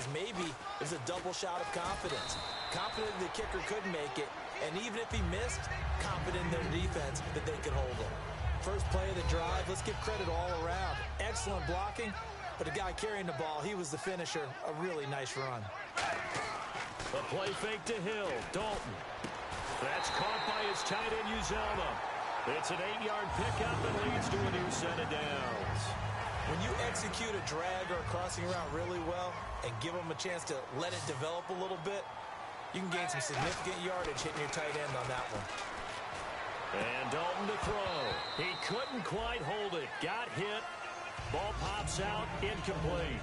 because maybe it was a double shot of confidence. Confident the kicker could make it, and even if he missed, confident in their defense that they could hold him. First play of the drive, let's give credit all around. Excellent blocking, but the guy carrying the ball, he was the finisher. A really nice run. A play fake to Hill. Dalton. That's caught by his tight end, Uzomah. It's an 8-yard pickup and leads to a new set of downs. When you execute a drag or a crossing route really well and give them a chance to let it develop a little bit, you can gain some significant yardage hitting your tight end on that one. And Dalton to throw. He couldn't quite hold it. Got hit. Ball pops out. Incomplete.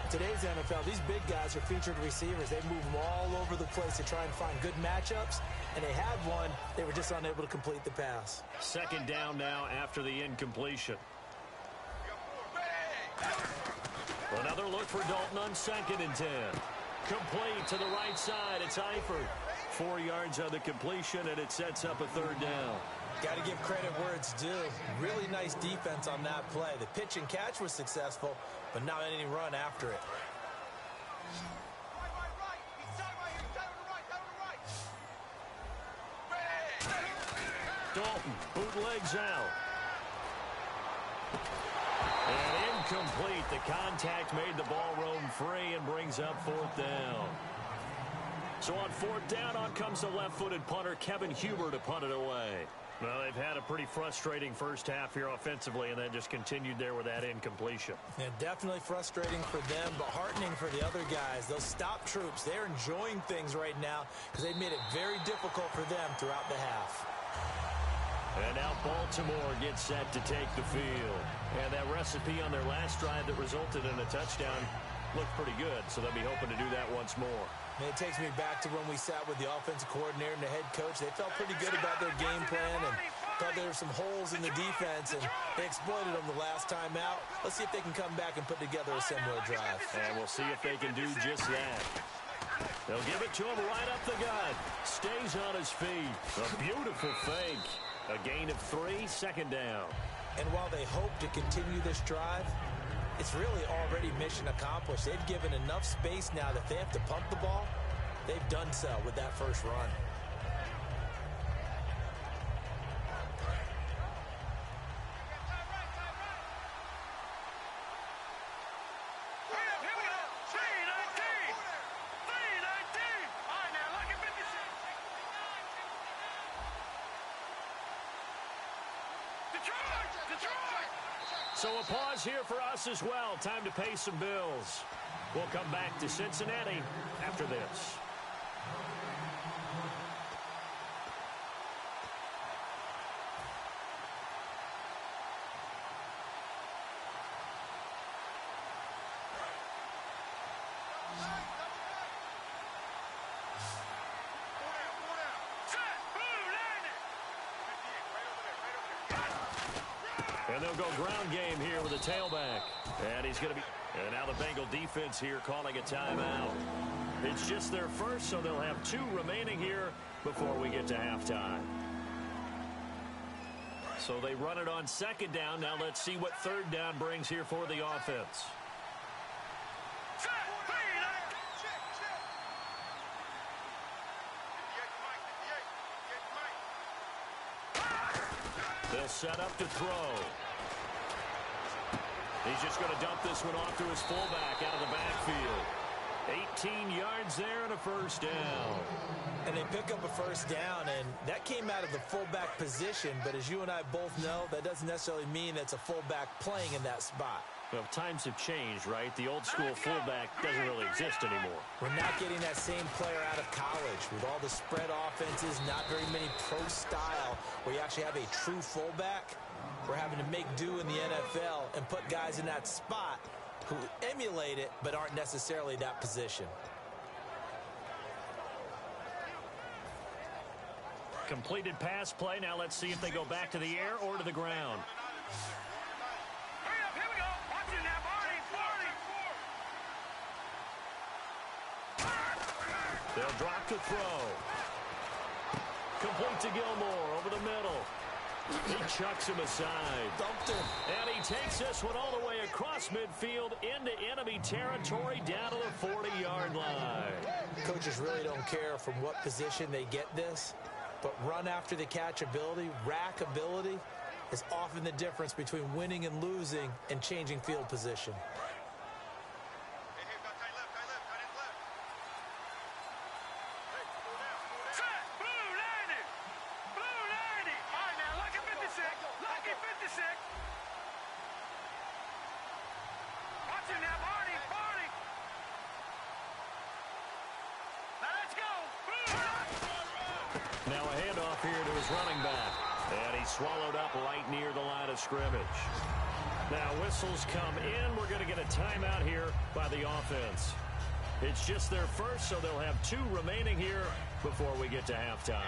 Today's NFL, these big guys are featured receivers. They move them all over the place to try and find good matchups, and they had one. They were just unable to complete the pass. Second down now after the incompletion. Another look for Dalton on 2nd and 10. Complete to the right side. It's Eifert. 4 yards on the completion, and it sets up a 3rd down. Got to give credit where it's due. Really nice defense on that play. The pitch and catch was successful, but not any run after it. Dalton bootlegs out. And incomplete. The contact made the ball roam free and brings up 4th down. So on 4th down, on comes the left-footed punter, Kevin Huber, to punt it away. Well, they've had a pretty frustrating first half here offensively, and then just continued there with that incompletion. Yeah, definitely frustrating for them, but heartening for the other guys. Those stop troops, they're enjoying things right now because they've made it very difficult for them throughout the half. And now Baltimore gets set to take the field. And that recipe on their last drive that resulted in a touchdown looked pretty good, so they'll be hoping to do that once more. And it takes me back to when we sat with the offensive coordinator and the head coach. They felt pretty good about their game plan and thought there were some holes in the defense, and they exploited them the last time out. Let's see if they can come back and put together a similar drive. And we'll see if they can do just that. They'll give it to him right up the gut. Stays on his feet. A beautiful fake. A gain of 3, 2nd down. And while they hope to continue this drive, it's really already mission accomplished. They've given enough space now that they have to pump the ball. They've done so with that first run. So a pause here for us as well. Time to pay some bills. We'll come back to Cincinnati after this. And they'll go ground game here with a tailback. And he's going to be... And now the Bengal defense here calling a timeout. It's just their first, so they'll have 2 remaining here before we get to halftime. So they run it on 2nd down. Now let's see what 3rd down brings here for the offense. They'll set up to throw. He's just going to dump this one off to his fullback out of the backfield. 18 yards there and a 1st down. And they pick up a 1st down, and that came out of the fullback position. But as you and I both know, that doesn't necessarily mean it's a fullback playing in that spot. Well, times have changed, right? The old school fullback doesn't really exist anymore. We're not getting that same player out of college with all the spread offenses, not very many pro style where you actually have a true fullback. We're having to make do in the NFL and put guys in that spot who emulate it but aren't necessarily that position. Completed pass play. Now let's see if they go back to the air or to the ground. They'll drop to throw. Complete to Gilmore over the middle. He chucks him aside. Dumped him. And he takes this one all the way across midfield into enemy territory down to the 40-yard line. Coaches really don't care from what position they get this, but run after the catch ability, rack ability, is often the difference between winning and losing and changing field position. Now a handoff here to his running back. And he's swallowed up right near the line of scrimmage. Now whistles come in. We're going to get a timeout here by the offense. It's just their first, so they'll have 2 remaining here before we get to halftime.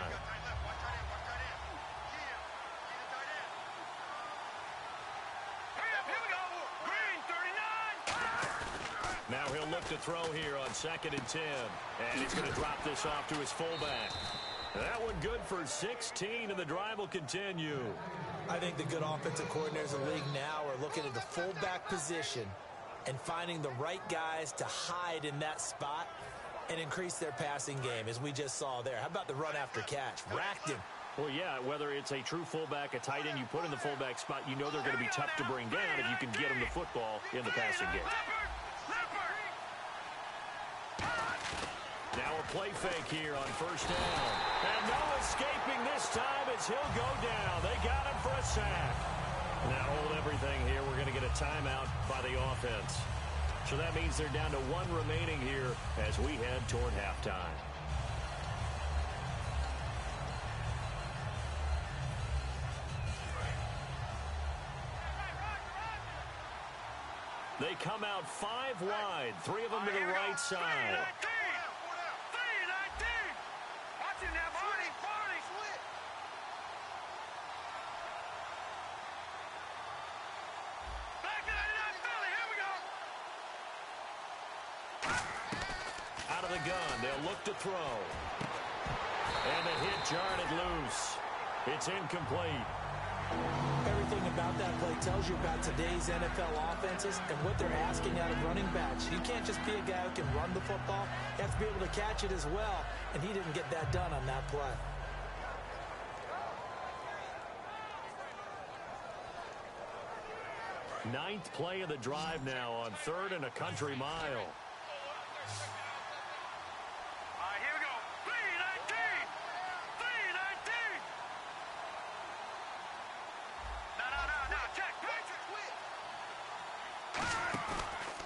Now he'll look to throw here on 2nd and 10. And he's going to drop this off to his fullback. That one good for 16, and the drive will continue. I think the good offensive coordinators in the league now are looking at the fullback position and finding the right guys to hide in that spot and increase their passing game, as we just saw there. How about the run after catch? Racked him. Well, yeah, whether it's a true fullback, a tight end you put in the fullback spot, you know they're going to be tough to bring down if you can get them the football in the passing game. Now a play fake here on 1st down. And no escaping this time as he'll go down. They got him for a sack. Now hold everything here. We're going to get a timeout by the offense. So that means they're down to 1 remaining here as we head toward halftime. They come out 5 wide, 3 of them to the right side. Out of the gun, they'll look to throw. And the hit jarred it loose. It's incomplete. Everything about that play tells you about today's NFL offenses and what they're asking out of running backs. You can't just be a guy who can run the football. You have to be able to catch it as well, and he didn't get that done on that play. Ninth play of the drive now on 3rd and a country mile.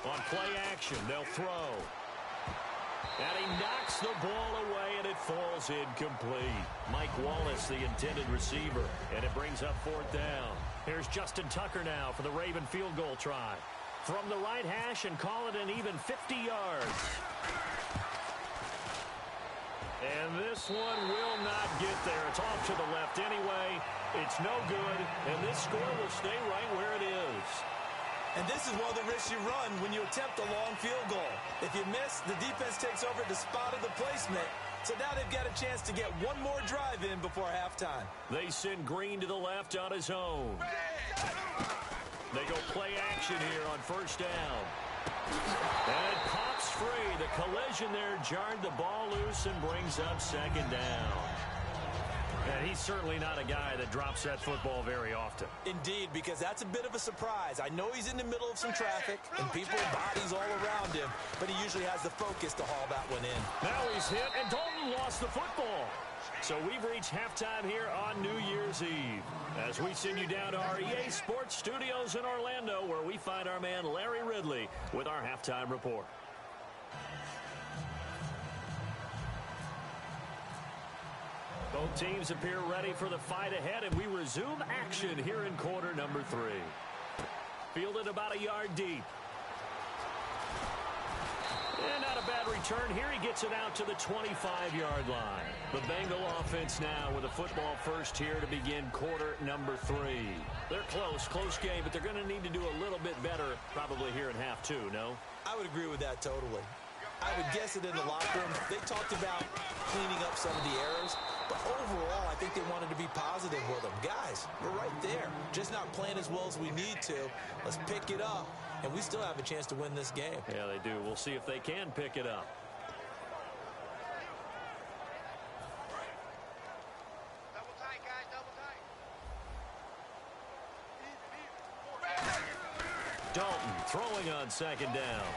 On play action, they'll throw. And he knocks the ball away, and it falls incomplete. Mike Wallace, the intended receiver, and it brings up 4th down. Here's Justin Tucker now for the Raven field goal try. From the right hash and call it an even 50 yards. And this one will not get there. It's off to the left anyway. It's no good, and this score will stay right where it is. And this is one of the risks you run when you attempt a long field goal. If you miss, the defense takes over the spot of the placement. So now they've got a chance to get one more drive in before halftime. They send Green to the left on his own. They go play action here on 1st down. And it pops free. The collision there jarred the ball loose and brings up 2nd down. And he's certainly not a guy that drops that football very often. Indeed, because that's a bit of a surprise. I know he's in the middle of some traffic and people and bodies all around him, but he usually has the focus to haul that one in. Now he's hit, and Dalton lost the football. So we've reached halftime here on New Year's Eve as we send you down to our EA Sports Studios in Orlando, where we find our man Larry Ridley with our halftime report. Both teams appear ready for the fight ahead, and we resume action here in quarter number 3. Fielded about a yard deep. And not a bad return here. He gets it out to the 25-yard line. The Bengal offense now with a football first here to begin quarter number 3. They're close game, but they're going to need to do a little bit better probably here in half 2, no? I would agree with that totally. I would guess it in the locker room. They talked about cleaning up some of the errors. But overall, I think they wanted to be positive with them. Guys, we're right there. Just not playing as well as we need to. Let's pick it up, and we still have a chance to win this game. Yeah, they do. We'll see if they can pick it up. Double tight, guys, double tight. Dalton throwing on second down.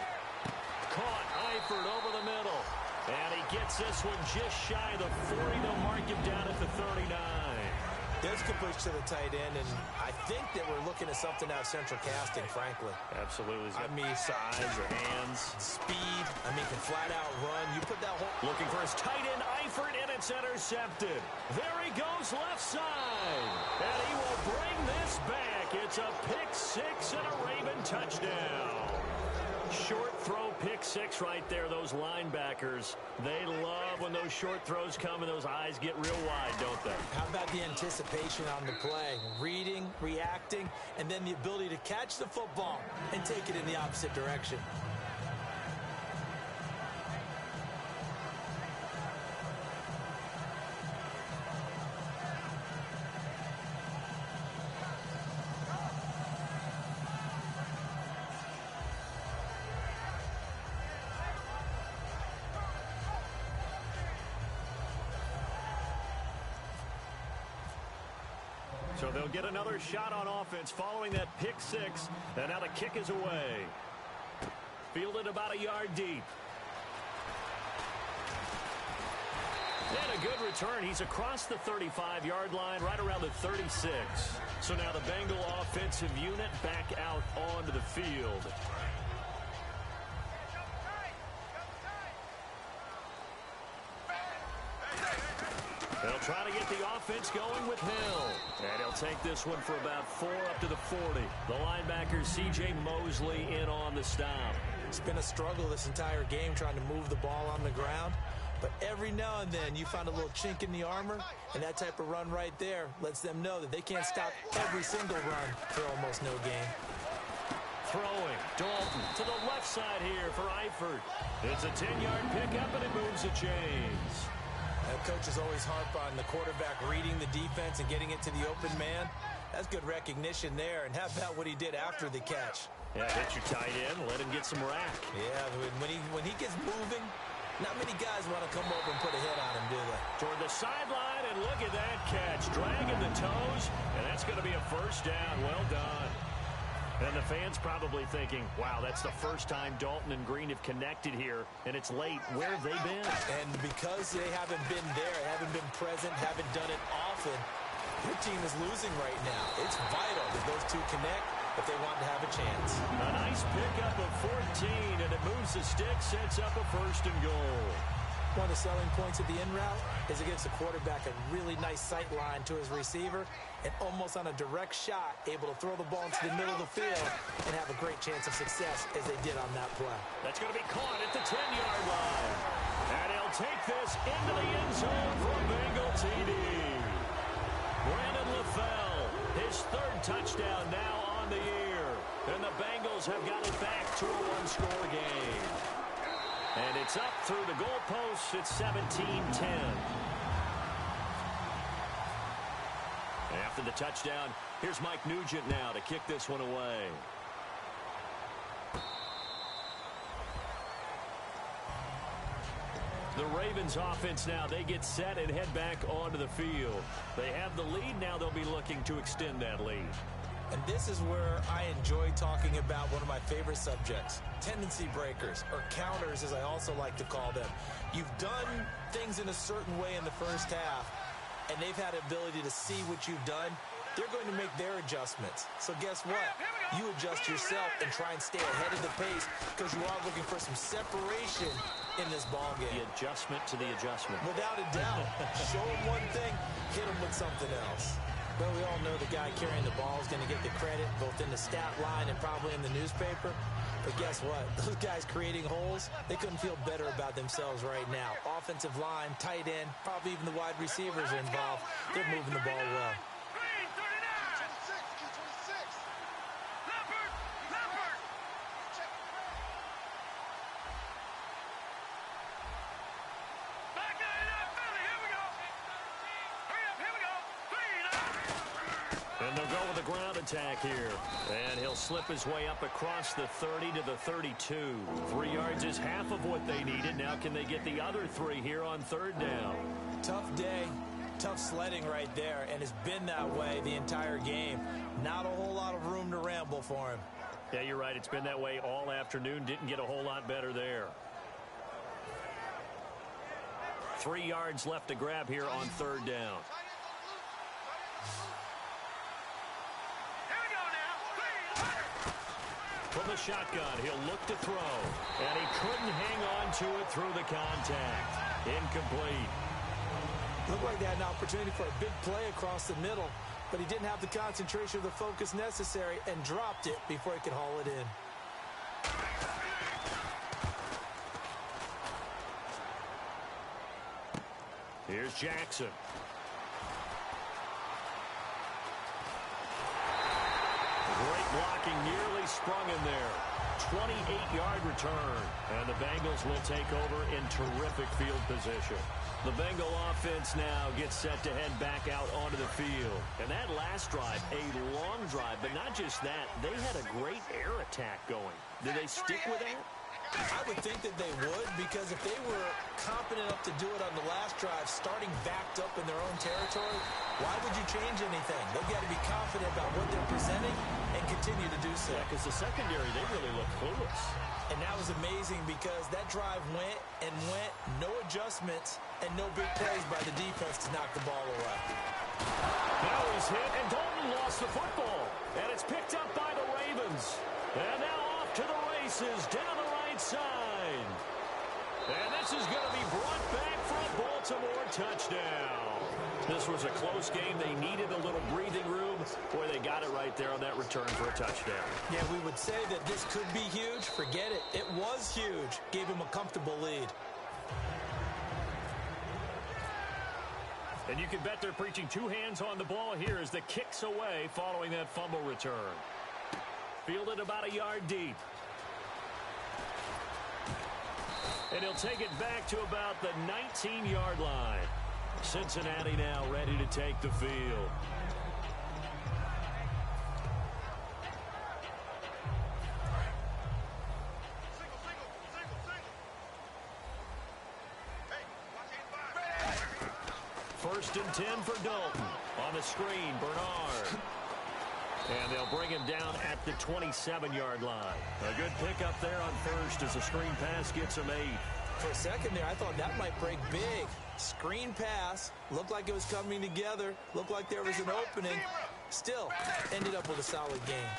Caught Eifert over the middle. And he gets this one just shy of the 40. They'll mark him down at the 39. There's a push to the tight end, and I think that we're looking at something out of central casting, frankly. Absolutely. I mean, size, or hands. Speed. I mean, can flat out run. You put that whole... Looking for his tight end, Eifert, and it's intercepted. There he goes left side. And he will bring this back. It's a pick six and a Raven touchdown. Short throw pick six right there. Those linebackers, they love when those short throws come and those eyes get real wide, don't they? How about the anticipation on the play? Reading, reacting, and then the ability to catch the football and take it in the opposite direction. So they'll get another shot on offense following that pick six. And now the kick is away. Fielded about a yard deep. And a good return. He's across the 35-yard line, right around the 36. So now the Bengal offensive unit back out onto the field. They'll try to get the offense going with Hill. And he'll take this one for about 4 up to the 40. The linebacker, C.J. Mosley, in on the stop. It's been a struggle this entire game trying to move the ball on the ground. But every now and then you find a little chink in the armor, and that type of run right there lets them know that they can't stop every single run for almost no gain. Throwing, Dalton to the left side here for Eifert. It's a 10-yard pickup, and it moves the chains. Coaches always harp on the quarterback reading the defense and getting it to the open man. That's good recognition there. And how about what he did after the catch? Yeah, hit your tight end, let him get some rack. Yeah, when he gets moving, not many guys want to come over and put a hit on him, do they? Toward the sideline, and look at that catch. Dragging the toes, and that's going to be a first down. Well done. And the fans probably thinking, wow, that's the first time Dalton and Green have connected here, and it's late. Where have they been? And because they haven't been there, haven't been present, haven't done it often, your team is losing right now. It's vital that those two connect if they want to have a chance. A nice pickup of 14, and it moves the stick, sets up a first and goal. One of the selling points of the in route is it gives the quarterback a really nice sight line to his receiver and almost on a direct shot able to throw the ball into the middle of the field and have a great chance of success as they did on that play. That's going to be caught at the 10-yard line. And he'll take this into the end zone for a Bengal TD. Brandon LaFell, his third touchdown now on the year. And the Bengals have got it back to a one-score game. And it's up through the goalposts. It's 17-10. After the touchdown, here's Mike Nugent now to kick this one away. The Ravens offense now, they get set and head back onto the field. They have the lead. Now they'll be looking to extend that lead. And this is where I enjoy talking about one of my favorite subjects, tendency breakers, or counters as I also like to call them. You've done things in a certain way in the first half, and they've had the ability to see what you've done. They're going to make their adjustments. So guess what? You adjust yourself and try and stay ahead of the pace because you are looking for some separation in this ball game. The adjustment to the adjustment. Without a doubt. Show them one thing, hit them with something else. Well, we all know the guy carrying the ball is going to get the credit both in the stat line and probably in the newspaper. But guess what? Those guys creating holes, they couldn't feel better about themselves right now. Offensive line, tight end, probably even the wide receivers are involved. They're moving the ball well. ground attack here. And he'll slip his way up across the 30 to the 32. 3 yards is half of what they needed. Now can they get the other 3 here on third down? Tough day, tough sledding right there, and it's been that way the entire game. Not a whole lot of room to ramble for him. Yeah, you're right. It's been that way all afternoon. Didn't get a whole lot better there. 3 yards left to grab here on third down. From the shotgun, he'll look to throw. And he couldn't hang on to it through the contact. Incomplete. Looked like they had an opportunity for a big play across the middle, but he didn't have the concentration or the focus necessary and dropped it before he could haul it in. Here's Jackson. Great blocking, nearly sprung in there. 28-yard return. And the Bengals will take over in terrific field position. The Bengal offense now gets set to head back out onto the field. And that last drive, a long drive, but not just that. They had a great air attack going. Did they stick with that? I would think that they would, because if they were competent enough to do it on the last drive, starting backed up in their own territory, why would you change anything? They've got to be confident about what they're presenting and continue to do so. Yeah, because the secondary, they really look clueless. And that was amazing because that drive went and went, no adjustments, and no big plays by the defense to knock the ball away. Now he's hit, and Dalton lost the football. And it's picked up by the Ravens. And now off to the races down the right side. And this is going to be brought back for a Baltimore touchdown. This was a close game. They needed a little breathing room. Boy, they got it right there on that return for a touchdown. Yeah, we would say that this could be huge. Forget it. It was huge. Gave him a comfortable lead. And you can bet they're preaching 2 hands on the ball here as the kick's away following that fumble return. Fielded about a yard deep. And he'll take it back to about the 19-yard line. Cincinnati now ready to take the field. First and 10 for Dalton. On the screen, Bernard. And they'll bring him down at the 27-yard line. A good pickup there on first as a screen pass gets him 8. For a second there, I thought that might break big. Screen pass. Looked like it was coming together. Looked like there was an opening. Still, ended up with a solid game.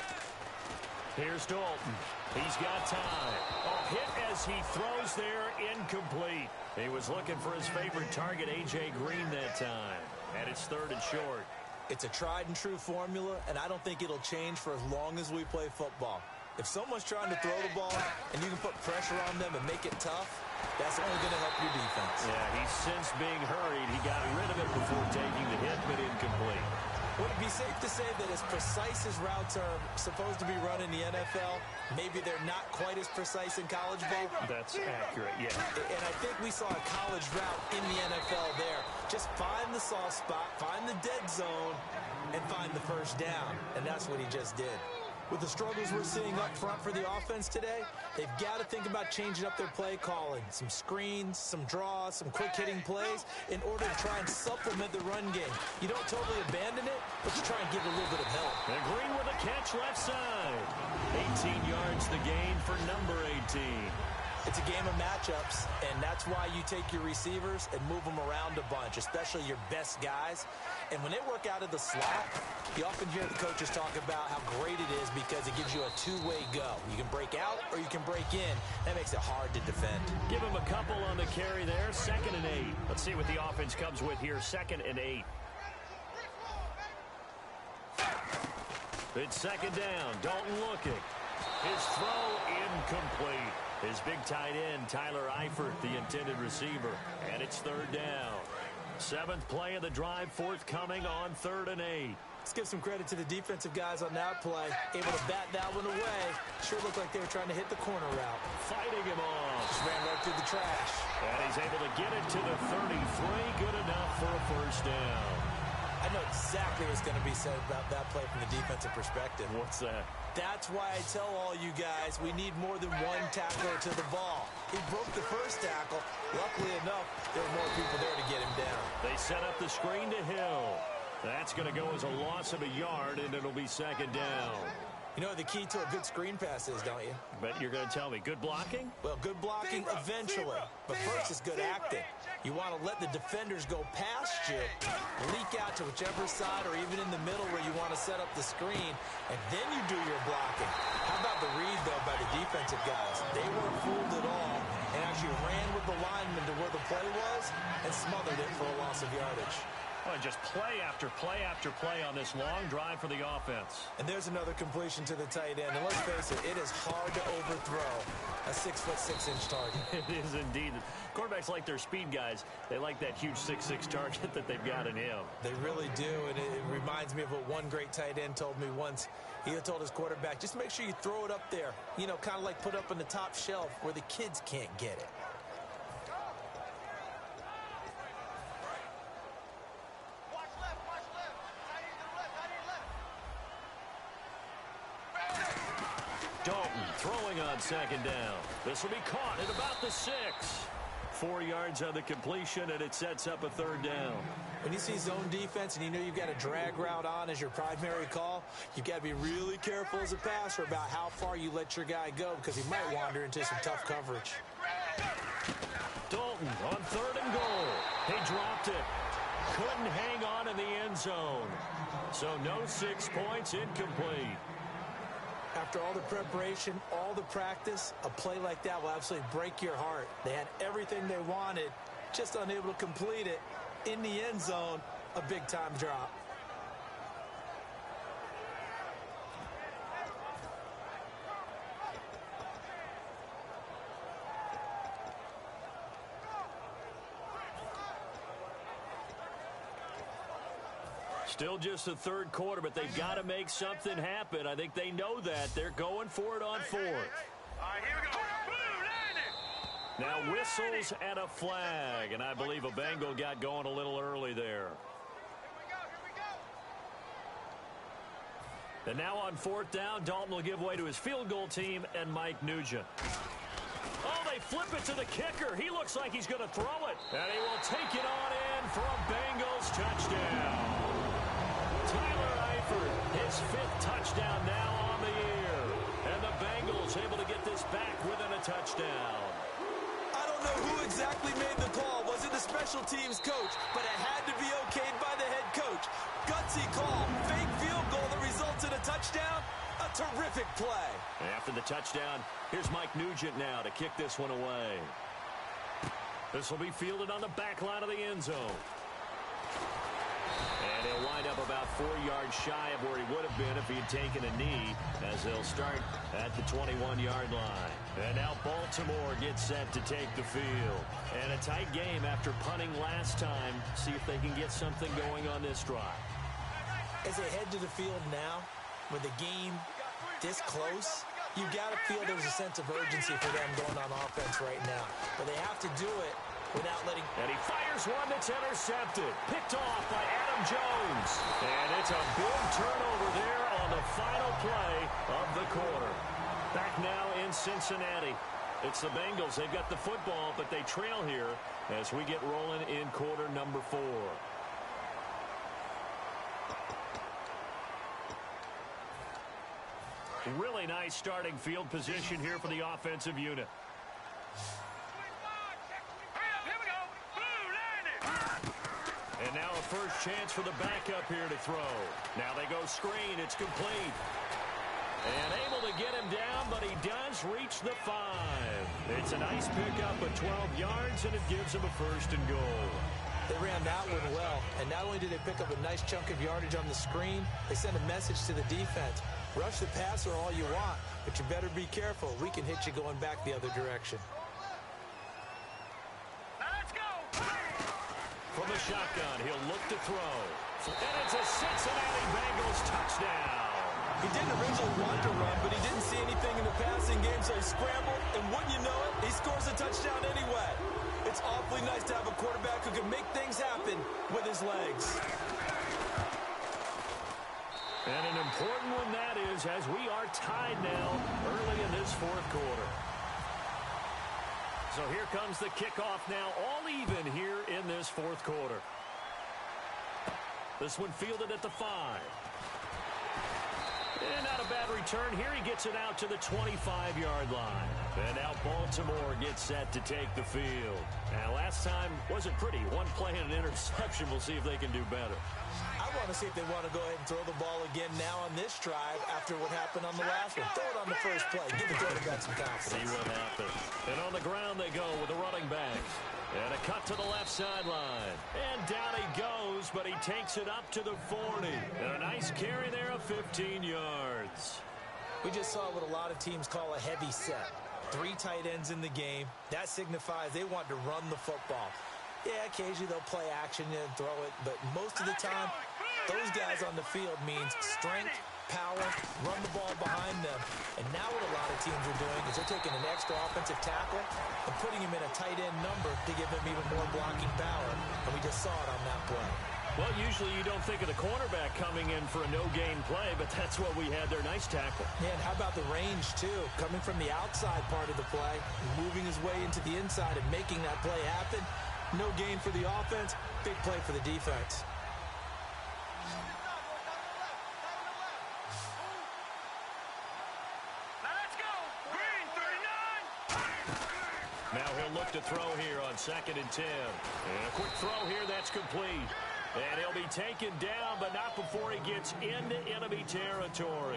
Here's Dalton. He's got time. A hit as he throws there, incomplete. He was looking for his favorite target, A.J. Green, that time. And it's third and short. It's a tried-and-true formula, and I don't think it'll change for as long as we play football. If someone's trying to throw the ball and you can put pressure on them and make it tough, that's only going to help your defense. Yeah, he's since being hurried. He got rid of it before taking the hit, but incomplete. Would it be safe to say that as precise as routes are supposed to be run in the NFL, maybe they're not quite as precise in college ball? That's accurate, yeah. And I think we saw a college route in the NFL there. Just find the soft spot, find the dead zone, and find the first down. And that's what he just did. With the struggles we're seeing up front for the offense today, they've got to think about changing up their play calling. Some screens, some draws, some quick-hitting plays in order to try and supplement the run game. You don't totally abandon it, but you try and give it a little bit of help. And Green with a catch left side. 18 yards the gain for number 18. It's a game of matchups, and that's why you take your receivers and move them around a bunch, especially your best guys. And when they work out of the slot, you often hear the coaches talk about how great it is because it gives you a two-way go. You can break out or you can break in. That makes it hard to defend. Give him a couple on the carry there. 2nd and 8. Let's see what the offense comes with here. 2nd and 8. It's 2nd down. Dalton looking. His throw incomplete. His big tight end, Tyler Eifert, the intended receiver. And it's 3rd down. 7th play of the drive, forthcoming on 3rd and 8. Let's give some credit to the defensive guys on that play. Able to bat that one away. Sure looked like they were trying to hit the corner route. Fighting him off. Just ran right through the trash. And he's able to get it to the 33. Good enough for a first down. I I know exactly what's going to be said about that play from the defensive perspective. What's that? That's why I tell all you guys we need more than one tackler to the ball. He broke the first tackle. Luckily enough, there were more people there to get him down. They set up the screen to Hill. That's going to go as a loss of a yard, and it'll be second down. You know what the key to a good screen pass is, don't you? But you're going to tell me, good blocking? Well, good blocking eventually. But first is good acting. You want to let the defenders go past you, leak out to whichever side or even in the middle where you want to set up the screen, and then you do your blocking. How about the read, though, by the defensive guys? They weren't fooled at all and actually ran with the lineman to where the play was and smothered it for a loss of yardage. Well, just play after play after play on this long drive for the offense. And there's another completion to the tight end. And let's face it, it is hard to overthrow a 6'6" target. It is indeed. Quarterbacks like their speed guys. They like that huge 6'6" target that they've got in him. They really do, and it reminds me of what one great tight end told me once. He told his quarterback, just make sure you throw it up there. You know, kind of like put up on the top shelf where the kids can't get it. Dalton throwing on second down. This will be caught at about the 6. 4 yards on the completion, and it sets up a third down. When you see zone defense and you know you've got a drag route on as your primary call, you've got to be really careful as a passer about how far you let your guy go because he might wander into some tough coverage. Dalton on third and goal. He dropped it. Couldn't hang on in the end zone. So no 6 points, incomplete. After all the preparation, all the practice, a play like that will absolutely break your heart. They had everything they wanted, just unable to complete it. In the end zone, a big-time drop. Still just the third quarter, but they've got to make something happen. I think they know that. They're going for it on fourth. All right, here we go. Now whistles and a flag, and I believe a Bengal got going a little early there. Here we go. And now on fourth down, Dalton will give way to his field goal team and Mike Nugent. Oh, they flip it to the kicker. He looks like he's going to throw it. And he will take it on in for a Bengals touchdown. Tyler Eifert, his 5th touchdown now on the year. And the Bengals able to get this back within a touchdown. I don't know who exactly made the call. Was it the special teams coach? But it had to be okayed by the head coach. Gutsy call. Fake field goal that results in a touchdown. A terrific play. After the touchdown, here's Mike Nugent now to kick this one away. This will be fielded on the back line of the end zone. And he'll wind up about 4 yards shy of where he would have been if he had taken a knee, as they'll start at the 21-yard line. And now Baltimore gets set to take the field. And a tight game after punting last time. See if they can get something going on this drive. As they head to the field now, with the game this close, you got to feel there's a sense of urgency for them going on offense right now. But they have to do it without letting... And he fires one that's intercepted. Picked off by Adam Jones. And it's a big turnover there on the final play of the quarter. Back now in Cincinnati. It's the Bengals. They've got the football, but they trail here as we get rolling in quarter number 4. Really nice starting field position here for the offensive unit. And now a first chance for the backup here to throw. Now they go screen. It's complete. And able to get him down, but he does reach the 5. It's a nice pickup of 12 yards, and it gives him a first and goal. They ran that one well, and not only did they pick up a nice chunk of yardage on the screen, they sent a message to the defense. Rush the passer all you want, but you better be careful. We can hit you going back the other direction. Now let's go. From the shotgun, he'll look to throw. And it's a Cincinnati Bengals touchdown. He didn't originally want to run, but he didn't see anything in the passing game, so he scrambled, and wouldn't you know it, he scores a touchdown anyway. It's awfully nice to have a quarterback who can make things happen with his legs. And an important one that is, as we are tied now early in this fourth quarter. So here comes the kickoff now, all even here in this fourth quarter. This one fielded at the 5. And not a bad return here. He gets it out to the 25-yard line. And now Baltimore gets set to take the field. Now, last time wasn't pretty. One play and an interception. We'll see if they can do better. I want to see if they want to go ahead and throw the ball again now on this drive after what happened on the last one. Throw it on the first play. Give the quarterback some confidence. See what happens. And on the ground they go with the running back. And a cut to the left sideline. And down he goes, but he takes it up to the 40. And a nice carry there of 15 yards. We just saw what a lot of teams call a heavy set. 3 tight ends in the game. That signifies they want to run the football. Yeah, occasionally they'll play action and throw it, but most of the time, those guys on the field means strength, power, run the ball behind them. And now what a lot of teams are doing is they're taking an extra offensive tackle and putting him in a tight end number to give him even more blocking power. And we just saw it on that play. Well, usually you don't think of the cornerback coming in for a no-gain play, but that's what we had there. Nice tackle. Yeah, and how about the range, too? Coming from the outside part of the play, moving his way into the inside and making that play happen. No gain for the offense, big play for the defense. Now let's go. Green, 39. Now he'll look to throw here on 2nd and 10. And a quick throw here, that's complete. And he'll be taken down, but not before he gets into enemy territory.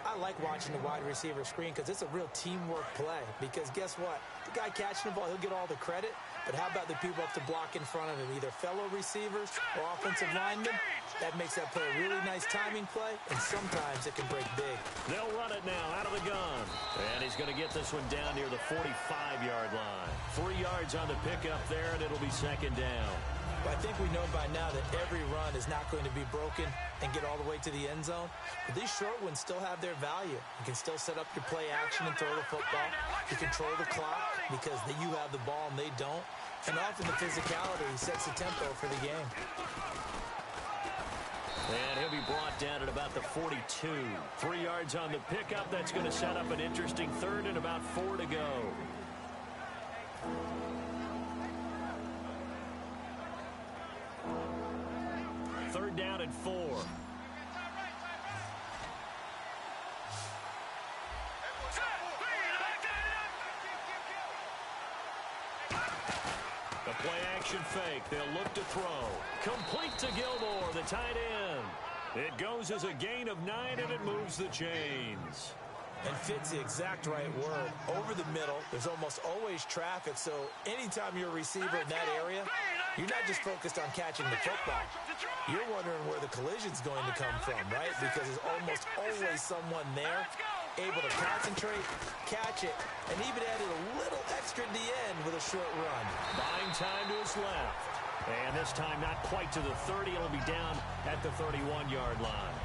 I like watching the wide receiver screen because it's a real teamwork play. Because guess what? The guy catching the ball, he'll get all the credit. But how about the people up to block in front of him, either fellow receivers or offensive linemen? That makes that play a really nice timing play, and sometimes it can break big. They'll run it now out of the gun. And he's going to get this one down near the 45-yard line. 3 yards on the pickup there, and it'll be 2nd down. But I think we know by now that every run is not going to be broken and get all the way to the end zone. But these short ones still have their value. You can still set up your play action and throw the football. You control the clock because you have the ball and they don't. And often the physicality sets the tempo for the game. And he'll be brought down at about the 42. 3 yards on the pickup. That's going to set up an interesting 3rd and about 4 to go. Third down and 4. The play action fake. They'll look to throw. Complete to Gilmore, the tight end. It goes as a gain of 9, and it moves the chains. And fit's the exact right word. Over the middle, there's almost always traffic, so anytime you're a receiver in that area, you're not just focused on catching the football. You're wondering where the collision's going to come from, right? Because there's almost always someone there able to concentrate, catch it, and even added a little extra at the end with a short run. Buying time to his left. And this time not quite to the 30. It'll be down at the 31-yard line.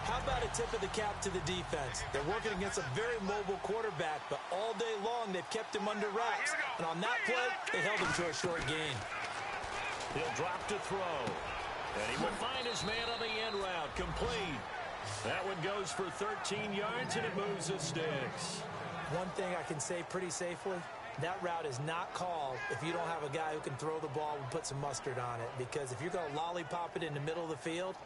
How about a tip of the cap to the defense? They're working against a very mobile quarterback, but all day long they've kept him under wraps. And on that play, they held him to a short gain. He'll drop to throw. And he will find his man on the end route. Complete. That one goes for 13 yards, and it moves the sticks. One thing I can say pretty safely, that route is not called if you don't have a guy who can throw the ball and put some mustard on it. Because if you're going to lollipop it in the middle of the field,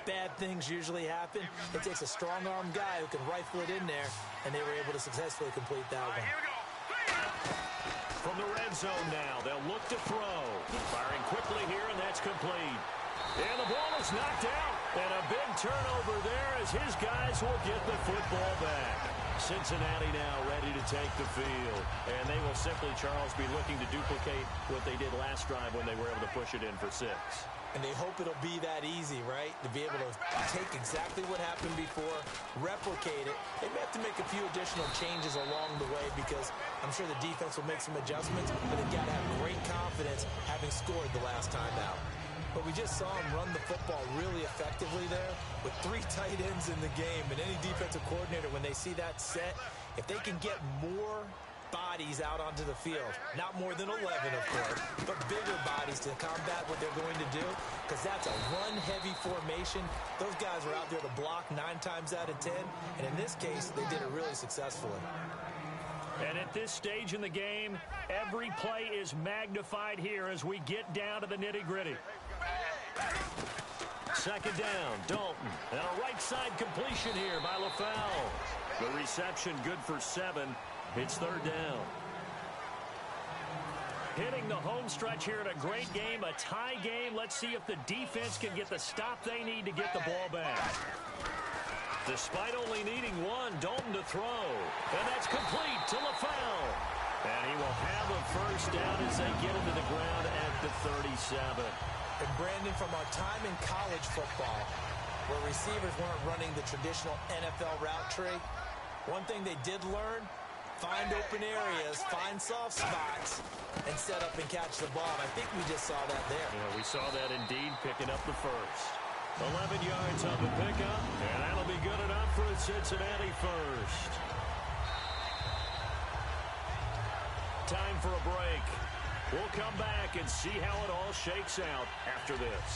bad things usually happen. It takes a strong-armed guy who can rifle it in there, and they were able to successfully complete that one. From the red zone now, they'll look to throw. Firing quickly here, and that's complete. And the ball is knocked out. And a big turnover there as his guys will get the football back. Cincinnati now ready to take the field. And they will simply, Charles, be looking to duplicate what they did last drive when they were able to push it in for 6. And they hope it'll be that easy, right? To be able to take exactly what happened before, replicate it. They may have to make a few additional changes along the way because I'm sure the defense will make some adjustments, but they've got to have great confidence having scored the last time out. But we just saw him run the football really effectively there with 3 tight ends in the game. And any defensive coordinator, when they see that set, if they can get more bodies out onto the field. Not more than 11, of course, but bigger bodies to combat what they're going to do, because that's a run-heavy formation. Those guys are out there to block 9 times out of 10, and in this case, they did it really successfully. And at this stage in the game, every play is magnified here as we get down to the nitty-gritty. Second down, Dalton. And a right side completion here by LaFell. The reception good for 7. It's third down. Hitting the home stretch here in a great game, a tie game. Let's see if the defense can get the stop they need to get the ball back. Despite only needing 1, Dalton to throw. And that's complete to LaFell. And he will have a first down as they get into the ground at the 37. And Brandon, from our time in college football, where receivers weren't running the traditional NFL route tree, one thing they did learn, find open areas, find soft spots, and set up and catch the ball. And I think we just saw that there. Yeah, we saw that indeed, picking up the first. 11 yards on the pickup, and that'll be good enough for a Cincinnati first. Time for a break. We'll come back and see how it all shakes out after this.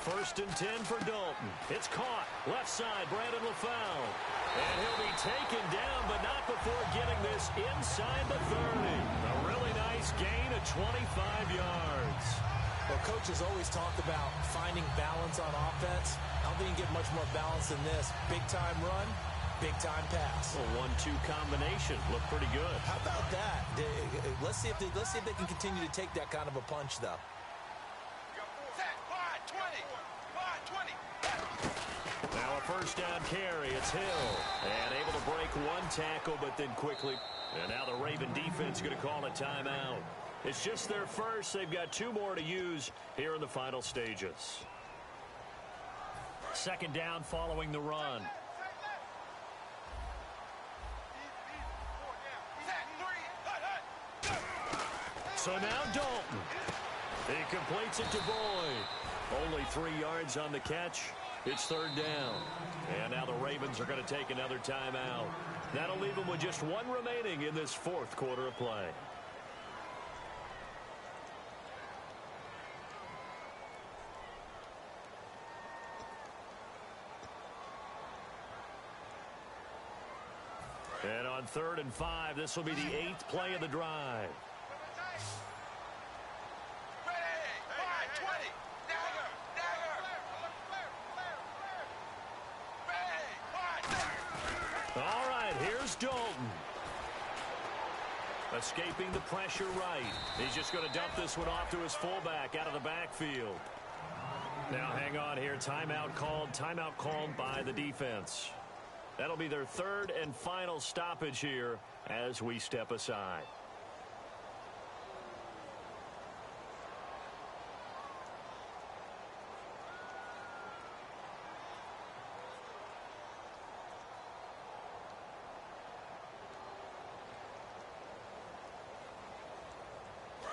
First and 10 for Dalton. It's caught. Left side, Brandon LaFell. And he'll be taken down, but not before getting this inside the 30. A really nice gain of 25 yards. Well, coaches always talk about finding balance on offense. I don't think you get much more balance than this. Big-time run, big-time pass. A 1-2 combination. Looked pretty good. How about that? Let's see if they can continue to take that kind of a punch, though. Now a first down carry. It's Hill. And able to break 1 tackle, but then quickly. And now the Raven defense going to call a timeout. It's just their first. They've got 2 more to use here in the final stages. Second down following the run. So now Dalton. He completes it to Boyd. Only 3 yards on the catch. It's third down. And now the Ravens are going to take another timeout. That'll leave them with just 1 remaining in this 4th quarter of play. And on 3rd and 5, this will be the 8th play of the drive. All right, here's Dalton. Escaping the pressure right. He's just going to dump this one off to his fullback out of the backfield. Now hang on here. Timeout called by the defense. That'll be their 3rd and final stoppage here as we step aside.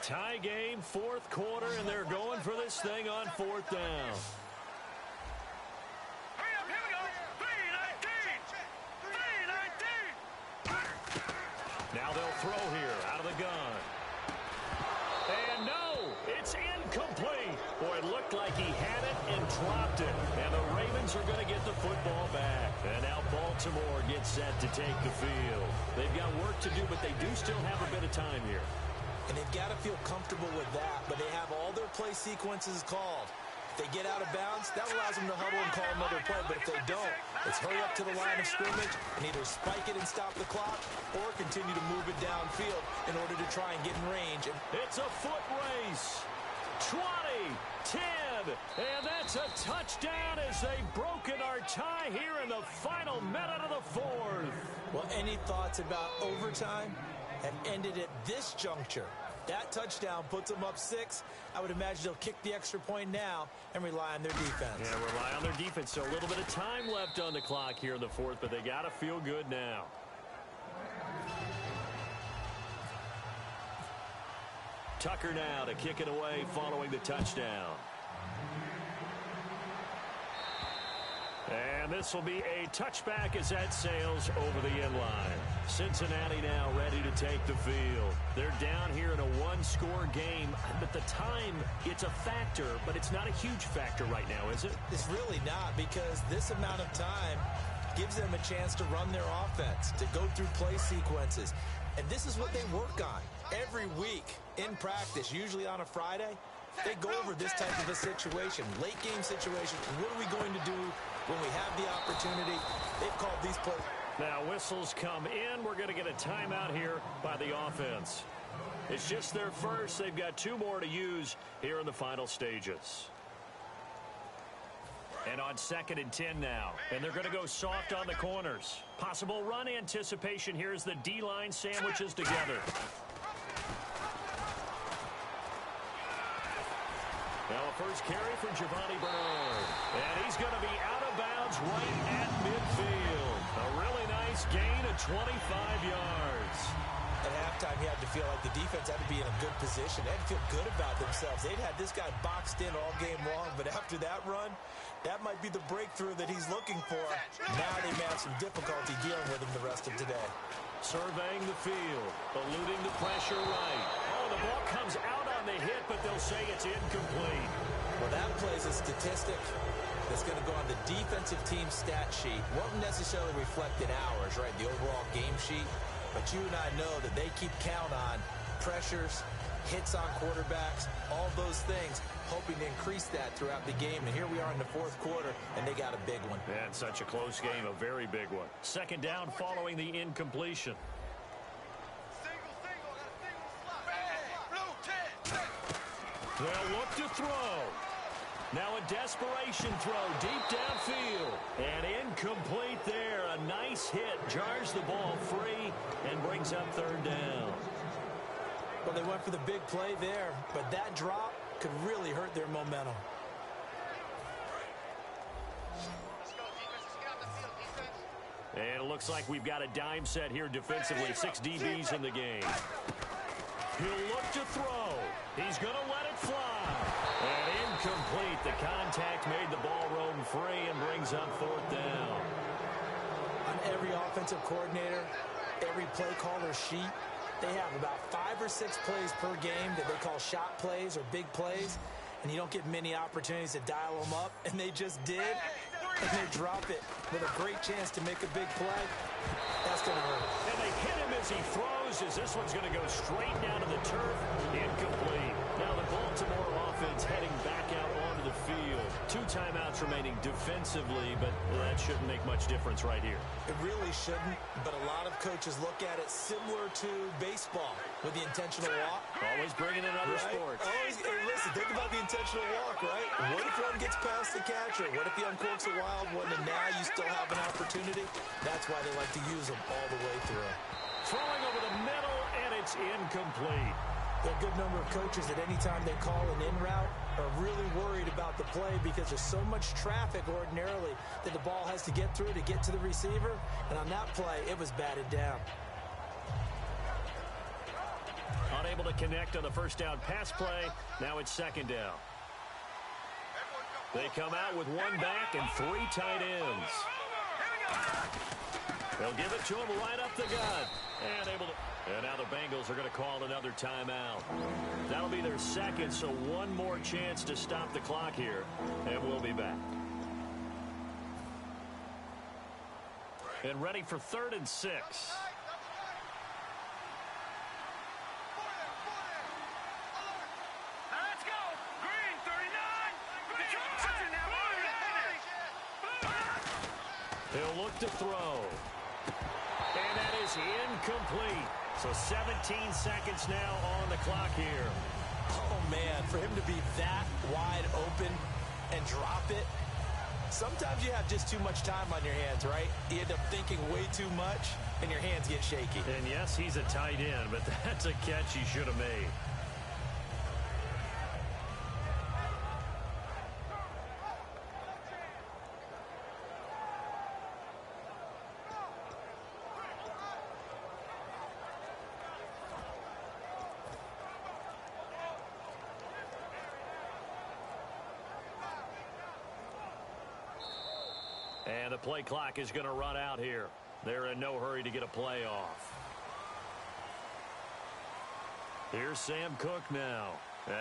Tie game, 4th quarter, and they're going for this thing on 4th down. Now they'll throw here out of the gun. And no, it's incomplete. Boy, it looked like he had it and dropped it. And the Ravens are going to get the football back. And now Baltimore gets set to take the field. They've got work to do, but they do still have a bit of time here. And they've got to feel comfortable with that, but they have all their play sequences called. If they get out of bounds, that allows them to huddle and call another play. But if they don't, it's hurry up to the line of scrimmage and either spike it and stop the clock or continue to move it downfield in order to try and get in range. It's a foot race. 20, 10, and that's a touchdown as they've broken our tie here in the final minute of the 4th. Well, any thoughts about overtime have ended at this juncture? That touchdown puts them up 6. I would imagine they'll kick the extra point now and rely on their defense. Yeah, rely on their defense. So a little bit of time left on the clock here in the 4th, but they got to feel good now. Tucker now to kick it away following the touchdown. And this will be a touchback as that sails over the end line. Cincinnati now ready to take the field. They're down here in a one-score game. At the time, it's a factor, but it's not a huge factor right now, is it? It's really not, because this amount of time gives them a chance to run their offense, to go through play sequences. And this is what they work on every week in practice, usually on a Friday. They go over this type of a situation, late game situation. What are we going to do when we have the opportunity? They've called these plays. Now whistles come in. We're going to get a timeout here by the offense. It's just their first. They've got 2 more to use here in the final stages. And on 2nd and 10 now. And they're going to go soft on the corners. Possible run anticipation here as the D-line sandwiches together. Now a first carry for Giovanni Bernard. And he's going to be out of bounds right at midfield. A really nice gain of 25 yards. At halftime, you had to feel like the defense had to be in a good position. They had to feel good about themselves. They'd had this guy boxed in all game long, but after that run, that might be the breakthrough that he's looking for. Now they may have some difficulty dealing with him the rest of today. Surveying the field, eluding the pressure right. Oh, the ball comes out on the hit, but they'll say it's incomplete. Well, that plays a statistic that's going to go on the defensive team stat sheet. Won't necessarily reflect in ours, right, the overall game sheet. But you and I know that they keep count on pressures, hits on quarterbacks, all those things, hoping to increase that throughout the game. And here we are in the 4th quarter, and they got a big one. And such a close game, a very big one. 2nd down following the incompletion. They'll look to throw. Now a desperation throw deep downfield. And incomplete there. A nice hit. Jars the ball free and brings up 3rd down. Well, they went for the big play there, but that drop could really hurt their momentum. And it looks like we've got a dime set here defensively. 6 DBs in the game. He'll look to throw. He's going to let it fly. And incomplete. The contact made the ball roam free and brings up 4th down. On every offensive coordinator, every play caller sheet, they have about 5 or 6 plays per game that they call shot plays or big plays, and you don't get many opportunities to dial them up, and they just did, and they drop it with a great chance to make a big play. That's going to hurt. And they hit him as he throws, as this one's going to go straight down to the turf. Incomplete. Now the Baltimore offense heading back out onto the field. 2 timeouts remaining defensively, but that shouldn't make much difference right here. It really shouldn't, but a lot of coaches look at it similar to baseball with the intentional walk. Always bringing in other sports. Always, hey, listen, think about the intentional walk, right? What if one gets past the catcher? What if he uncorks a wild one and now you still have an opportunity? That's why they like to use them all the way through. Throwing over the middle, and it's incomplete. There are a good number of coaches that any time they call an in route are really worried about the play because there's so much traffic ordinarily that the ball has to get through to get to the receiver. And on that play, it was batted down. Unable to connect on the 1st down pass play. Now it's 2nd down. They come out with 1 back and 3 tight ends. They'll give it to him right up the gut. And able to... And now the Bengals are going to call another timeout. That'll be their 2nd, so 1 more chance to stop the clock here. And we'll be back. And ready for 3rd and 6. Let's go. Green 39. He'll look to throw. And that is incomplete. So 17 seconds now on the clock here. Oh, man, for him to be that wide open and drop it. Sometimes you have just too much time on your hands, right? You end up thinking way too much, and your hands get shaky. And yes, he's a tight end, but that's a catch he should have made. And the play clock is going to run out here. They're in no hurry to get a play off. Here's Sam Cook now,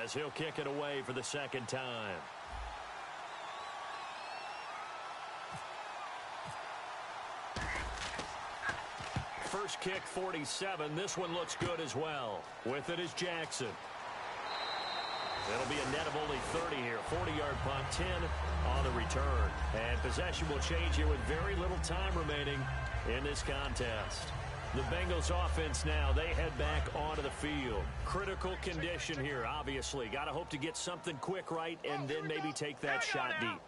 as he'll kick it away for the second time. First kick, 47. This one looks good as well. With it is Jackson. It'll be a net of only 30 here. 40-yard punt, 10 on the return. And possession will change here with very little time remaining in this contest. The Bengals offense now, they head back onto the field. Critical condition here, obviously. Got to hope to get something quick right and then maybe take that shot deep.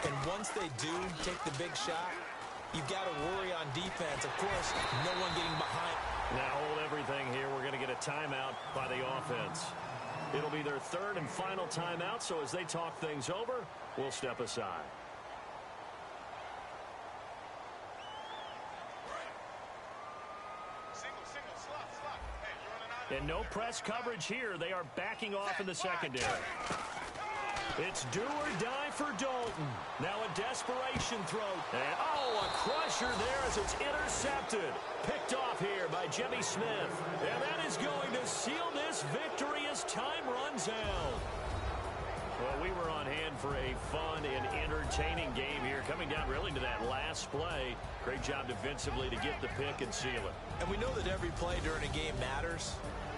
And once they do take the big shot, you've got to worry on defense. Of course, no one getting behind. Now hold everything here. We're going to get a timeout by the offense. It'll be their third and final timeout, so as they talk things over, we'll step aside. And no press coverage here. They are backing off in the secondary. It's do or die for Dalton. Now a desperation throw. And, oh, a crusher there as it's intercepted. Picked off here by Jimmy Smith. And that is going to seal this victory as time runs out. Well, we were on hand for a fun and entertaining game here, coming down really to that last play. Great job defensively to get the pick and seal it. And we know that every play during a game matters.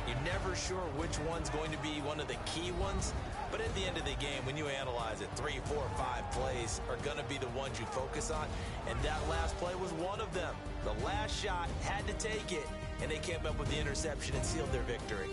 You're never sure which one's going to be one of the key ones. But at the end of the game, when you analyze it, 3, 4, 5 plays are going to be the ones you focus on. And that last play was one of them. The last shot had to take it, and they came up with the interception and sealed their victory.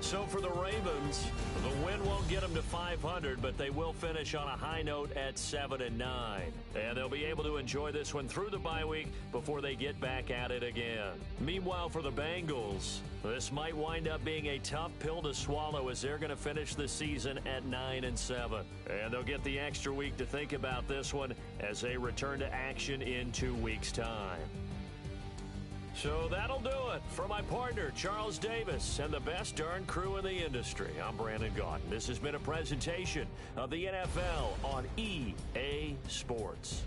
So for the Ravens, the win won't get them to 500, but they will finish on a high note at 7-9. And they'll be able to enjoy this one through the bye week before they get back at it again. Meanwhile, for the Bengals, this might wind up being a tough pill to swallow as they're going to finish the season at 9-7. And they'll get the extra week to think about this one as they return to action in 2 weeks' time. So that'll do it. For my partner, Charles Davis, and the best darn crew in the industry, I'm Brandon Gaudin. This has been a presentation of the NFL on EA Sports.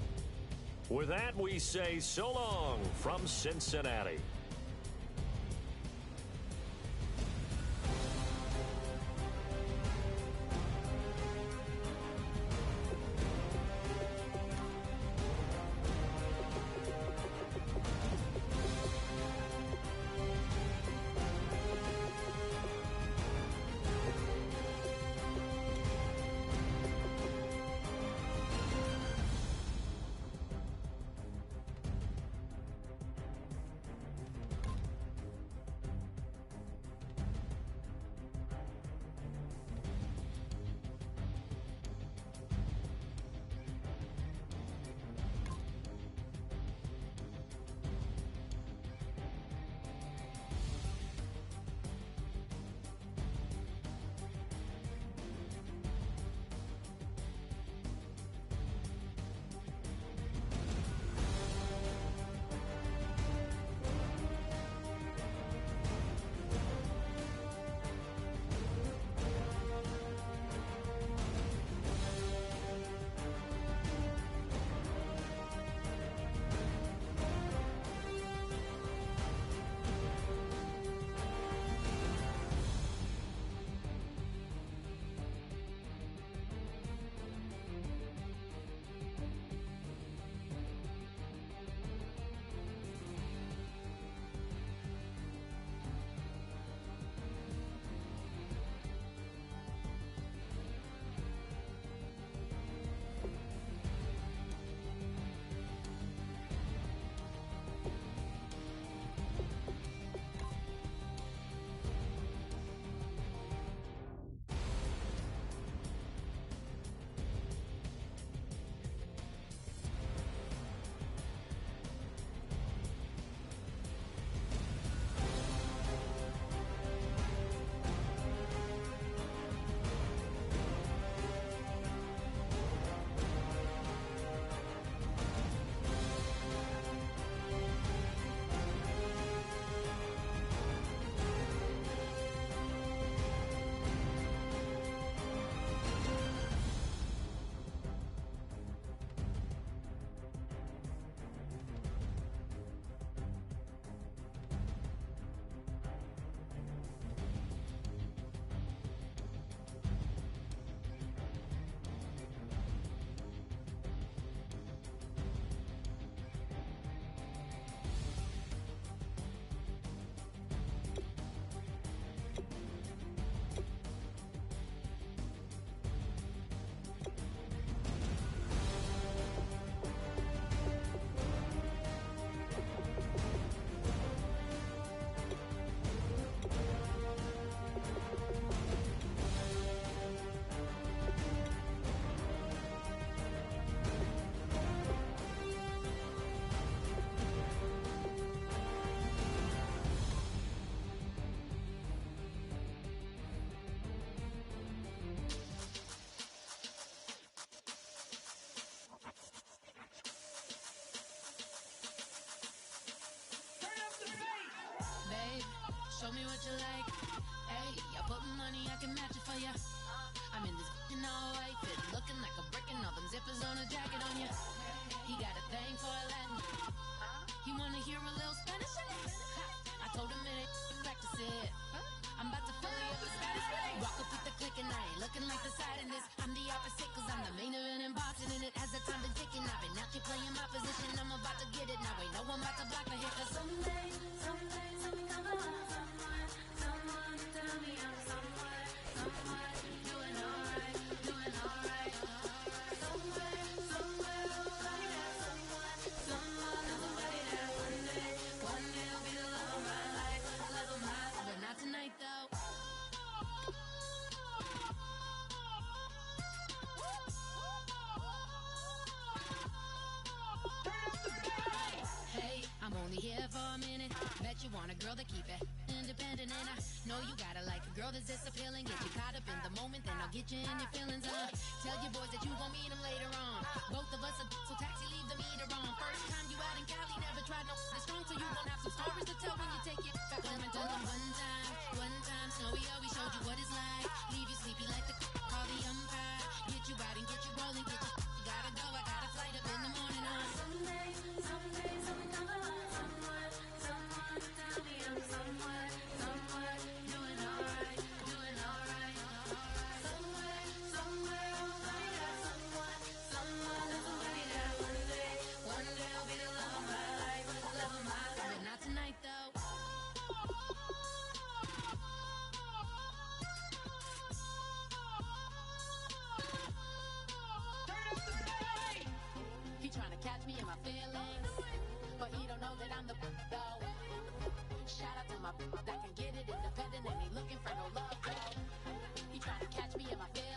With that, we say so long from Cincinnati. show me what you like. Hey, I put money, I can match it for ya. I'm in this in all white fit, looking like a brick and all them zippers on a jacket on ya. He got a thing for a Latin. He wanna hear a little Spanish in it. I told him it ain't practice it. I'm about to fill you up with Spanish. Walk up with the click and I ain't looking like the side in this. I'm the opposite cause I'm the main event and bossing in it. As the time been ticking, I've been out here playing my position. I'm about to get it now. Ain't no one about to block the hit. Cause someday, something come along. Someone tell me I'm someone doing alright. Somewhere, somebody that somebody that one day will be the love of my life, but not tonight though. Hey, I'm only here for a minute. Bet you want a girl to keep it independent, and I know you gotta like a girl that's this appealing. Get you caught up in the moment, then I'll get you in your feelings. Tell your boys that you gon' meet them later on. Both of us are so taxi, leave the meter on. First time you out in Cali, never tried no strong, so you gon' have some stories to tell when you take it back home and tell them one time, Snowy always showed you what it's like. Leave you sleepy like the call the umpire. Get you out and get you rolling, get you gotta go. I got a flight up in the morning on someday, something come along. Someone tell me I'm someone doing alright. Somewhere, somebody that somebody that one day will be the love of my life, but not tonight though. He trying to catch me in my feelings, but he don't know that I'm the though. Shout out to my that can get it independent and ain't looking for no love though. He trying to catch me in my feelings.